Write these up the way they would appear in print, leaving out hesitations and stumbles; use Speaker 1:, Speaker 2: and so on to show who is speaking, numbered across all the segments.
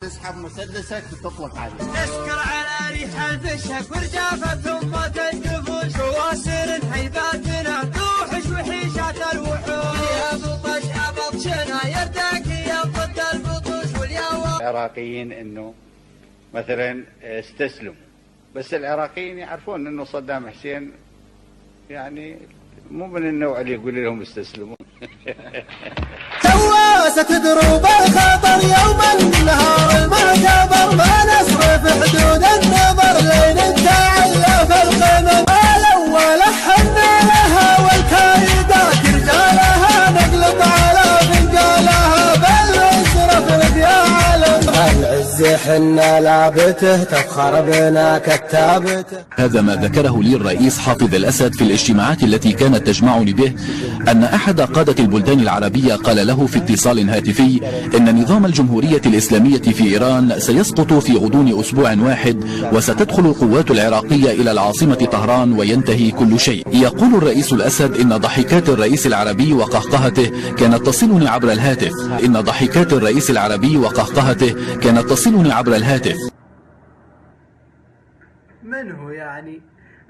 Speaker 1: تسحب مسدسك وتطلق عليه.
Speaker 2: تسكر على ريح الفشك ورجافة ثم تنتفش كواسر هيباتنا توحش وحيشات الوحوش يا بطش يا بطشنا يردك يا ضد البطوش واليوم.
Speaker 1: العراقيين انه مثلا استسلموا، بس العراقيين يعرفون انه صدام حسين يعني مو من النوع اللي يقول لهم استسلموا.
Speaker 2: تواسة دروب الخطر يوم النهار المعتبر ما نصرف حدود النظر لين نتعلى في القمم. الاول حنا لها والكايدات رجالها نقلب على فنجالها بالاسرف لك يا علم. العز حنا لابته تفخر بنا كتابته.
Speaker 3: هذا ما ذكره لي الرئيس حافظ الأسد في الاجتماعات التي كانت تجمعني به، أن أحد قادة البلدان العربية قال له في اتصال هاتفي إن نظام الجمهورية الإسلامية في إيران سيسقط في غضون أسبوع واحد، وستدخل القوات العراقية إلى العاصمة طهران وينتهي كل شيء. يقول الرئيس الأسد إن ضحكات الرئيس العربي وقهقهته كانت تصلني عبر الهاتف. إن ضحكات الرئيس العربي وقهقهته كانت تصلني عبر الهاتف.
Speaker 4: من هو يعني؟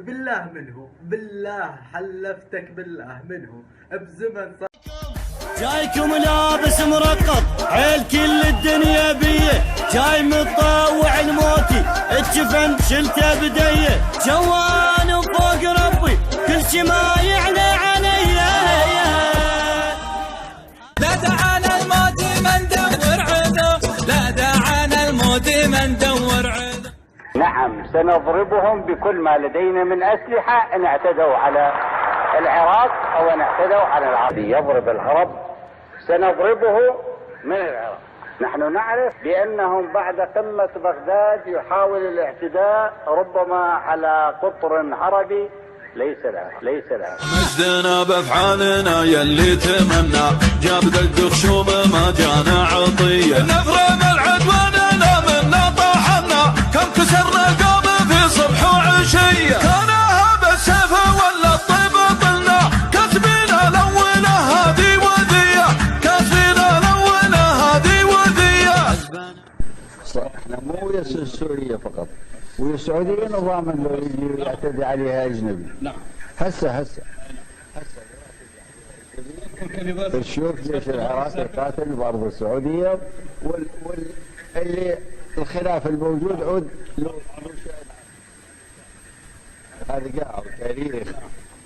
Speaker 4: بالله من هو؟ بالله حلفتك بالله من هو؟ بزمن
Speaker 2: جايكم لابس مرقب عيل كل الدنيا بيه، جاي متطوع الموتي الجفن شلته بديه، جوان فوق ربي كل شي ما يعني عليا. لا دعانا الموت من دور عذر، لا دعانا الموت من دور عذر.
Speaker 1: نعم سنضربهم بكل ما لدينا من أسلحة إن اعتدوا على العراق أو إن اعتدوا على العراق. يضرب العرب سنضربه من العراق. نحن نعرف بأنهم بعد قمة بغداد يحاول الاعتداء ربما على قطر عربي ليس العراق.
Speaker 5: مجدنا بافعالنا يلي تمنى، جاب دق خشوم ما جانا عطيه، نفرم العدواننا منا طاحنا، كم كسرنا قوم في صبح وعشيه، كانها بالسيف ولا الطيب طلنا، كاتبينا لونا هذه وذيه، كاتبينا لونا هذه وذيه.
Speaker 1: احنا مو ويا سوريا فقط، ويا السعوديه نظاما لو يجي يعتدي عليها اجنبي. نعم. هسه تشوف ليش العراق يقاتل بارض السعوديه واللي الخلاف الموجود عود هذه قاع وتاريخ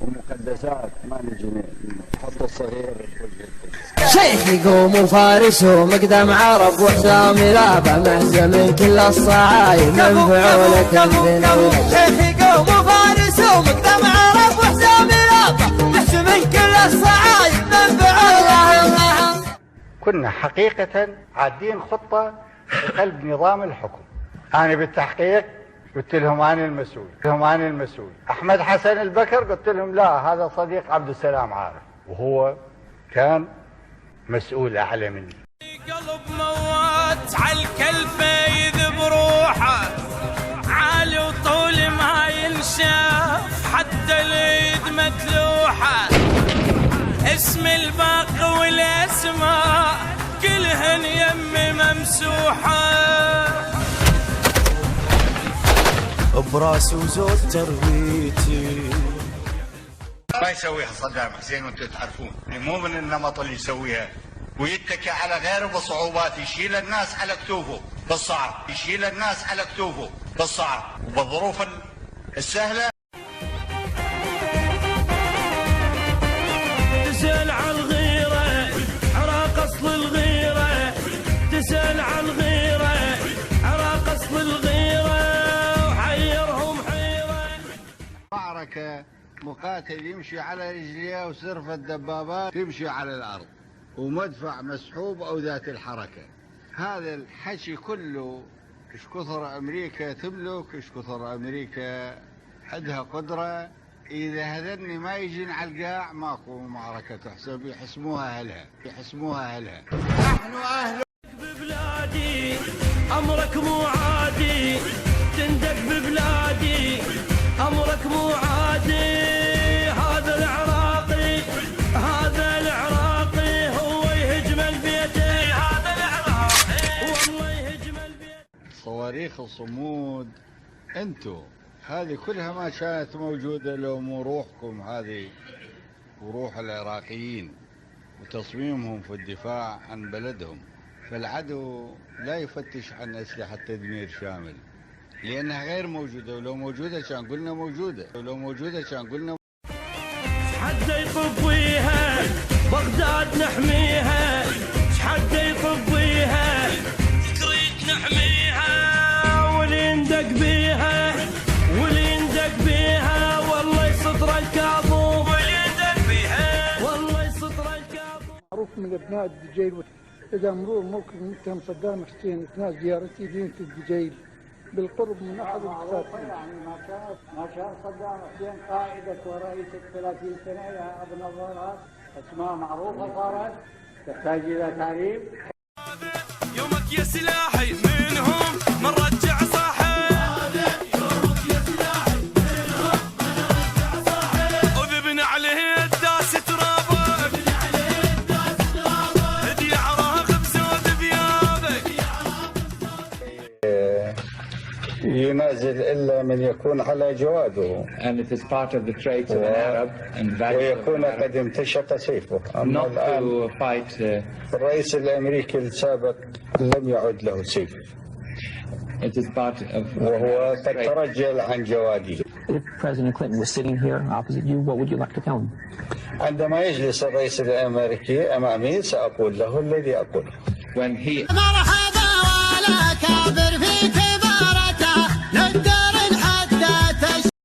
Speaker 1: ومقدسات ما نجي نحط الصغير.
Speaker 2: شيخ يقوم فارس ومقدم عرب وحسام لابه مهزم من كل الصعايب منفعوا لك الذنوب. شيخ يقوم فارس ومقدم عرب وحسام لابه مهزم من كل الصعايب منفعوا لك.
Speaker 1: كنا حقيقة عادين خطة في قلب نظام الحكم. أنا بالتحقيق قلت لهم أنا المسؤول. أحمد حسن البكر قلت لهم لا هذا صديق عبد السلام عارف، وهو كان مسؤول أعلى مني.
Speaker 2: قلب موات عالكلفة يذب روحه، عالي وطول ما ينشاف حتى اليد متلوحة، اسم الباقي والاسماء كلهن يمي ممسوحة، براس وزود تربيتي.
Speaker 1: ما يسويها صدام حسين وانتم تعرفون، مو من النمط اللي يسويها ويتكي على غيره بصعوبات، يشيل الناس على كتوفه بالصعب، وبالظروف السهله.
Speaker 2: تسأل عن الغيره عراق اصل الغيره، تسأل عن الغيره عراق اصل الغيره، وحيرهم حيره.
Speaker 1: معركه مقاتل يمشي على رجليه وسرف الدبابات تمشي على الارض، ومدفع مسحوب او ذات الحركه. هذا الحكي كله ايش كثر امريكا تملك، ايش كثر امريكا عندها قدره. اذا هذني ما يجين على القاع ماكو معركه تحسب، يحسموها اهلها. نحن اهل ببلادي امرك مو عادي، تندق ببلادي امرك مو عادي. هذا العراقي هو يهجم البيت، هذا العراقي والله يهجم البيت. صواريخ الصمود انتو هذه كلها ما كانت موجودة لو مو روحكم هذه وروح العراقيين وتصميمهم في الدفاع عن بلدهم. فالعدو لا يفتش عن أسلحة تدمير شامل لأنها غير موجودة، ولو موجودة كان قلنا موجودة، ولو موجودة كان قلنا
Speaker 6: حتى يطفيها بغداد نحميها، حتى يطفيها كريت نحميها، واللي يندق بيها واللي يندق بيها والله يسطر الكاظم، واللي يندق بيها والله يسطر الكاظم.
Speaker 7: معروف من ابناء الدجيل اذا مرور موكب المتهم صدام حسين اثناء زيارتي مدينه الدجيل بالقرب من احد القساتين.
Speaker 8: يعني ما كان صدام حسين قائدة ورئيسة 30 سنة يا ابن الضرات، اسماء معروفة صارت تحتاج إلى تعريف.
Speaker 5: يومك يا سلاحي منهم من رجع صاحي، يومك يا سلاحي منهم من رجع صاحي، وذبنا عليه الداس ترابه، ذبنا عليه الداس ترابه، هدي عراه خبز وذبيابك
Speaker 1: ينازل إلا من يكون على جواده
Speaker 9: and it is part of the traits of an Arab and values of
Speaker 1: ويكون
Speaker 9: an Arab
Speaker 1: قد امتشق سيفه. أما
Speaker 9: not
Speaker 1: الآن
Speaker 9: to fight.
Speaker 1: الرئيس الأمريكي السابق لم يعد له سيف
Speaker 9: It is part of
Speaker 1: وهو قد ترجل عن جواده.
Speaker 10: If President Clinton was sitting here opposite you, what would you like to tell him?
Speaker 1: عندما يجلس الرئيس الأمريكي أمامي سأقول له الذي أقوله.
Speaker 9: when he
Speaker 2: مرحبا ولا كابر في كبار